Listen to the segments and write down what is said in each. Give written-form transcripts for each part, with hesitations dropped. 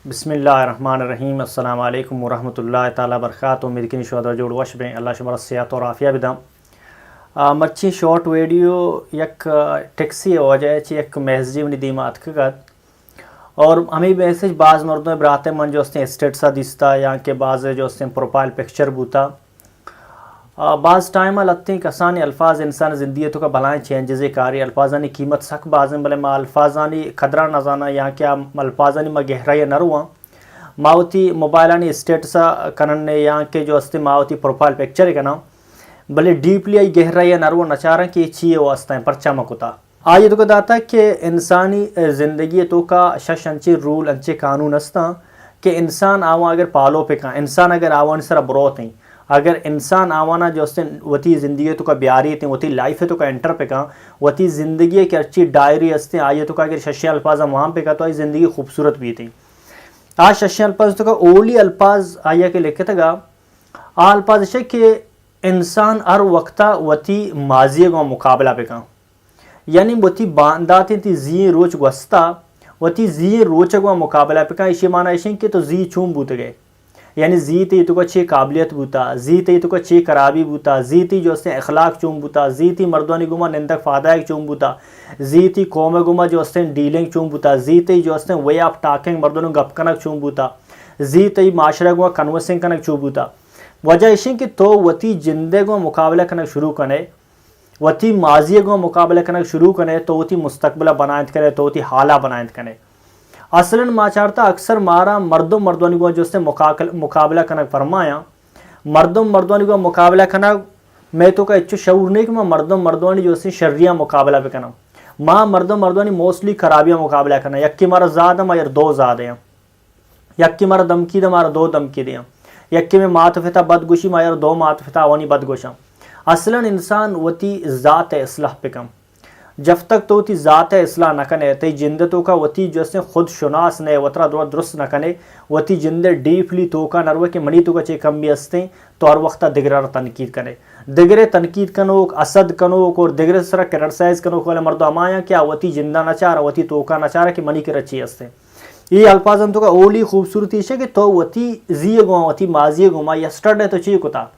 बिस्मिल्लाहिर्रहमानिर्रहीम अस्सलाम वालेकुम वरहमतुल्लाहि ताला बरकातहू मिदकिन शोदा जोड़ वश में अल्लाह शमर सेहत और आफिया बिदा मच्छी शॉर्ट वीडियो यक टैक्सी वजह ची यक मैसेज में दीमात कगत और हमें मैसेज बाज़ मर्दों बराते मन जो स्टेट सा दिसता या के बाज़ जो प्रोफाइल पिक्चर बूता बाज़ टाइम लगती कसानी अल्फाज इंसान ज़िंदगी तो का भलाएँ चेंजेज़ कारी अल्फाजानी कीमत सक बाज़न भले मा अल्फाजानी खदरा नजाना या क्या अल्फाजानी मा गहराई नरुआ मावती मोबाइलानी स्टेट सा कनने या के जो अस्ते मावती प्रोफाइल पिक्चर कना भले डीपली आई गहराई नरुआ नचारा कि चाहिए वास्ता है परचा मकुता आज तो दाता कि इंसानी ज़िंदगी तो का शश अंचे रूल अंचे कानून अस्ता कि इंसान आवा अगर पालो पे का इंसान अगर आवा सरा ब्रोत नहीं अगर इंसान आवाना जो वती ज़िंदगी तो का ब्यारी थे वती लाइफ है तो का एंटर पे का वती ज़िंदगी की अच्छी डायरी हस्ते आइए तो का अगर शशे अल्फाज वहाँ पे का तो आई ज़िंदगी खूबसूरत भी थी आज शशे अल्फाज तो का ओली अल्फाज आइया के लिखे था आ अल्फाज है कि इंसान हर वक्ता वती माजी का मुकाबला पे का यानी वती बांधाते थी जी रोच वस्ता वती जी रोच का मुकाबला पे का इसी माना इसी कि तो जी चूम बूत गए यानी जी ती तो अच्छी काबिलियत बूता जी ती तो अच्छी खराबी बूता जी ती जो अखलाक चूम बूता जी ती मर्दानी गुमा निंदक फादायक चूम बूता जी ती कौम गुमा जो डीलिंग चूम बूता जी ती जो वे ऑफ टाकिंग मर्दान गप कनक चूम बूता जी ती माशरा गुमा कन्वर्सिंग कनक चूम बूता वजह इसी कि तो वती जिंदे को मुकाबला कनक शुरू कने वती माजी को मुकाबला कनक शुरू कने तो वती मुस्तकबिल बनायत करे तो वती हाला बनायत कने असलन माचारता अक्सर मारा मर्दों मर्दवानी को जो मुकाबला कनक फरमाया मर्दों मर्दवानी को मुकाबला कनक मैं तो का इच्छू शऊर नहीं कि मैं मर्दों मर्दवानी जो शर्रिया मुकाबला पे करना माँ मर्दों मर्दवानी मोस्टली खराबियाँ मुकाबला करना यक्की मारा ज़्यादा मार दो ज़्यादा हैं यक्की मारा दमकी द मारा दो दमकी दियाँ यक्की में मातफिता बदगुशी मायर दो मातफिता वानी बदगुशा असलन इंसान वती ज़ात इसलाह पे कम जब तक तो ती ज़ात इसलाह न कने ते जिंदतों का वती जो खुद शुनास ने वतरा दुरुस्त न कने वती जिंदे डीपली तो का नरवे के मनी तो का चे कम भी हस्ते तो हर वक्त दिगरा तनकीद कने दिगरे तनकीद कनोक असद कनोक और दिगरे सरा क्रिटिसाइज कनोक वाले मर्द अमाया क्या वती जिंदा नचारा वती तो का नचारा कि मनी के रची हस्ते ये अल्फाजन तो का ओली खूबसूरती है कि तो वती जी गुआ वती माजी गुमा यस्टरडे तो ची कुता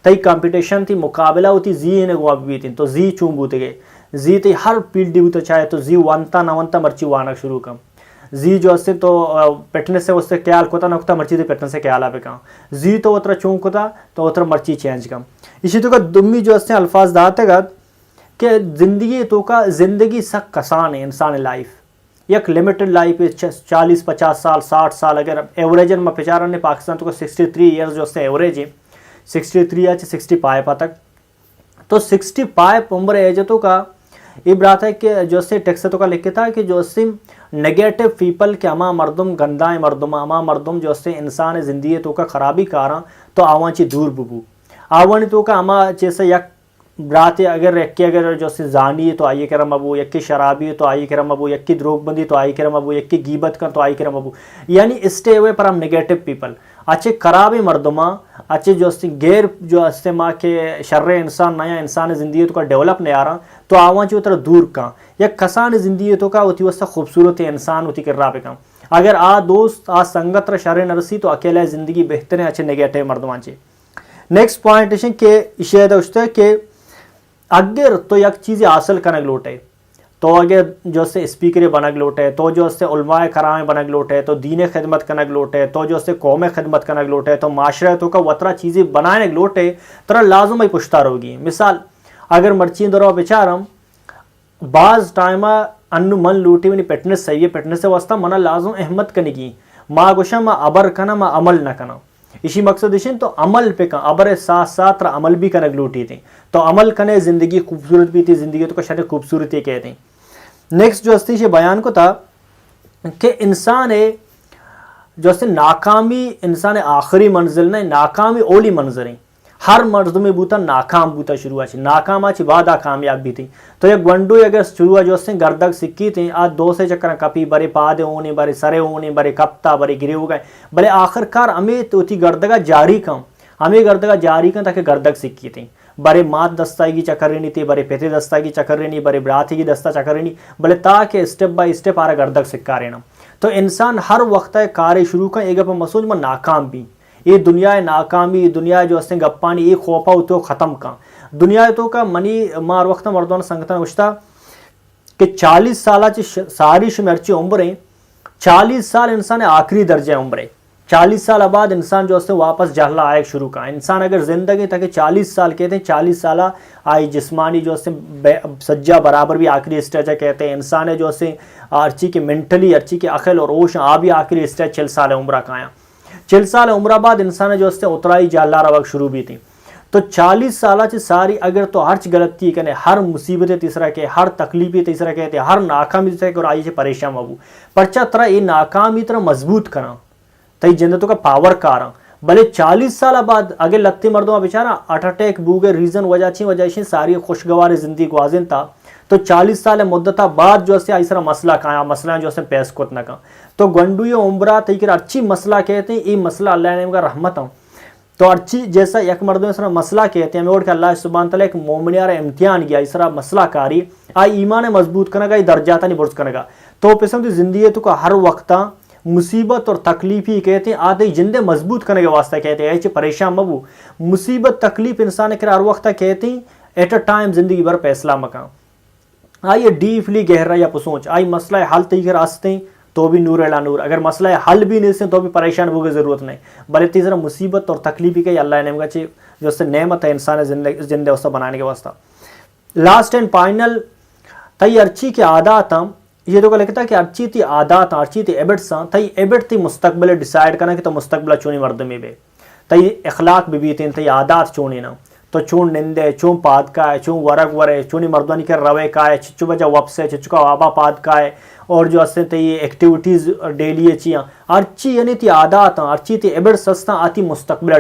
तई कंपटीशन थी मुकाबला होती जी ने गुआ भी थी तो जी चूम बूते गए जी ती हर पीढ़ी भी तो चाहे तो जी वंता नवंता मर्ची वानक शुरू कम जी जो अस्ते तो पेटने से उससे ख्याल कोता नकता मर्ची तो पेटने से ख्याल पे कम जी तो उतरा चूं कोता तो उतरा मर्ची चेंज कम इसी तो का दुम्मी जो अस्ते अल्फाज दाते गत कि जिंदगी तो का जिंदगी सक कसान है इंसान लाइफ एक लिमिटेड लाइफ 40-50 साल 60 साल अगर एवरेजन में बेचारा ने पाकिस्तान तो 63 ईयर्स जो एवरेज है 63 या 65 तक तो 65 उम्र एज तो का ये बात है कि जो टेक्स्ट तो का लिखे था कि जो नेगेटिव पीपल के अमा मर्दम गंदाए मर्दम अमा मर्दम जो इंसान ज़िंदगी तो का ख़राबी कारा तो आवाची दूर बुबू आवानी तो का अमा जैसे यक रात अगर यक्की अगर जो जानी तो आइए करम अबू यक्की शराबी तो आइए करम अबू यक्की द्रोगबंदी तो आइए करम अबू यक्की गीबत कर तो आइए करम अबू यानी स्टे अवे पर हम नेगेटिव पीपल अच्छे खराबी मर्दमा अच्छे जो गैर जो माँ के शर्रे इंसान नया इंसान ज़िंदगी तो का डेवलप नहीं आ रहा तो आवाज उतर दूर का या कसान ज़िंदगी तो का होती वस्ता खूबसूरत इंसान होती कर रहा पे का अगर आ दोस्त आ संगत शर्रे नरसी तो अकेला ज़िंदगी बेहतर है अच्छे नेगेटिव मर्दमा चे नेक्स्ट पॉइंट इसे के इशे दोस्त के अगर तो एक चीज़ हासिल करने लोटे तो अगर जो स्पीकर बनक लोटे तो जो उलमाए कराम बनक लोटे तो दीन खिदमत कनक लोटे तो जो कौम खिदमत कनक लोटे तो माशरे तो का वतरा चीज़ें बनाने लोटे तरह लाजम ही पुश्तार होगी मिसाल अगर मर्ची दरो बेचारम बाज़ टाइम अन्न मन लूटी वनी पेटने सही है पेटने से वास्ता मना लाजम अहमद कने की माँ गुशा माँ अबर कना माँ अमल न कना इसी मकसद इसी तो अमल पे का अबर साथ साथ अमल भी कनक लूटी थी तो अमल कने ज़िंदगी खूबसूरत भी थी ज़िंदगी तो का शरीर खूबसूरती कहते हैं नेक्स्ट जो अस्ती से बयान को था कि इंसान है जो नाकामी इंसान आखिरी मंजिल नहीं नाकामी ओली मंजिल है हर मर्द में बूता नाकाम बूता शुरू अच्छी नाकाम अच्छी बाद कामयाब भी थी तो ये गंडू अगर शुरू जो गर्दक सिक्की थी आज दो से चक्कर कपी बड़े पादे होने बड़े सरे होने बड़े कप्ता बड़े गिरे हो गए बड़े आखिरकार हमें तो थी गर्दगा जारी कम हमें गर्दगा जारी कम ताकि गर्दक सिक्की थी बड़े मात दस्तागी चकरनी थी बड़े पेते दस्तागी चकरनी बड़े ब्राथी की दस्ता चकरनी बड़े ताकि स्टेप बाय स्टेप आरा गर्दक सिक्का रहना تو انسان ہر وقت کار شروع کا ایک مسوج میں ناکام بھی یہ دنیا ناکامی دنیا جو اس نے گپانی یہ خوفا ہوتے ختم کا دنیا تو کا منی مار وقت مردون سنگتن وشتا کہ 40 سالہ ساری شمرچی عمریں 40 سال انسان آخری درجہ عمریں 40 سال بعد انسان جو اس نے واپس جہلا آئے شروع کا انسان اگر زندگی تک 40 سال کہتے ہیں 40 سالہ آئی جسمانی جو اس نے سجا برابر بھی آخری اسٹیج کہتے ہیں انسان ہے جو اس نے ارچی کے منٹلی ارچی کے عقل اور اوش آ بھی آخری اسٹیج 40 سال عمرہ کا آیا 40 سال عمرہ بعد انسان جو اس نے اترائی جہلا روک شروع بھی تھی تو 40 سالہ ساری اگر تو ہر غلطی کہنے ہر مصیبت تیسرا کے ہر تکلیفی تیسرا کہتے ہر ناکامی تیسرا کہ اور آئی سے پریشان مبو پرچہ طرح یہ ناکامی طرح مضبوط کرا تئی جنتوں کا پاور کارا بھلے 40 سالہ بعد اگر لتی مردوں بیچارہ ہارٹ اٹیک بوگے ریزن وجہ سے ساری خوشگوار زندگی گوازن تھا تو 40 سال مدتہ بعد جو سے ایسا مسئلہ کھایا مسئلہ جو سے پیس کوت نہ کا تو گنڈو یہ عمرہ تیکر اچھی مسئلہ کہتے ہیں یہ مسئلہ اللہ نے کا رحمت ہوں تو ارچی جیسا یک مردوں اس طرح مسئلہ کہتے ہیں کہ اللہ سبحانہ تعالیٰ ایک مومن یار امتحان گیا اس طرح مسئلہ کاری آئی ایمان مضبوط کرنے گا یہ درجاتا نہیں برس کرنے گا تو پسند کی زندگی تو کا ہر وقت مصیبت اور تکلیف ہی کہتے ہیں آدھے جندے مضبوط کرنے کے واسطہ کہتے ہیں ایسے پریشان مبو مصیبت تکلیف انسان کے ہر وقت کہتے ہیں ایٹ اے ٹائم زندگی بھر فیصلہ مکان آئیے ڈیپلی گہرا یا پسوچ آئی مسئلہ حل تیکر آستے تو بھی نور الا نور اگر مسئلہ حل بھی نہیں سے تو بھی پریشان ہوگی ضرورت نہیں بلکہ تیسرا مصیبت اور تکلیفی کا اللہ نے کا چاہیے جو اس سے نعمت ہے انسان زندہ اس بنانے کے واسطہ لاسٹ اینڈ فائنل تئی ارچی کے عادات یہ تو لکھتا ہے کہ ارچی تی عادات ارچی تی ایبٹس تئی ایبٹ تی مستقبل ڈیسائیڈ کرنا کہ تو مستقبل چونی مرد میں بے تئی اخلاق بھی تین تئی عادات چونی نا تو چون نندے چون پاد کا ہے چون ورگ ورے چونی مردانی کے روے کا ہے چچو بجا وپس ہے چچو کا وابا پاد کا ہے اور جو اس نے یہ ایکٹیویٹیز ڈیلی چیاں ارچی یعنی تی عادات ارچی تی ایبٹ سستا آتی مستقبل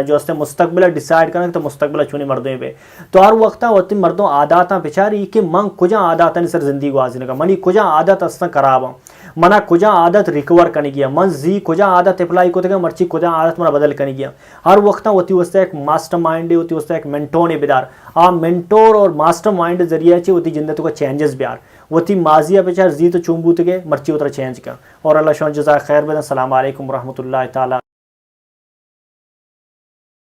جو اس نے مستقبل ڈیسائیڈ کرنا تو مستقبل چونی مردوں پہ تو ہر وقت ہوتی مردوں عادات بچاری کہ من کجا عادات سر زندگی کو آزنے کا منی کجا عادت اسنا خراب منا کجا عادت ریکور کرنے گیا من زی کجا عادت اپلائی کو تھا مرچی کجا عادت منا بدل کرنے گیا ہر وقت ہوتی وسطہ ایک ماسٹر مائنڈ ہوتی وسطہ ایک مینٹور نے بیدار مینٹور اور ماسٹر مائنڈ ذریعہ چی ہوتی جندت کو چینجز بیار وہ تھی ماضی بچار زی تو چومبوت کے مرچی اترا چینج کا اور اللہ شان جزائے خیر بدن السلام علیکم ورحمۃ اللہ تعالی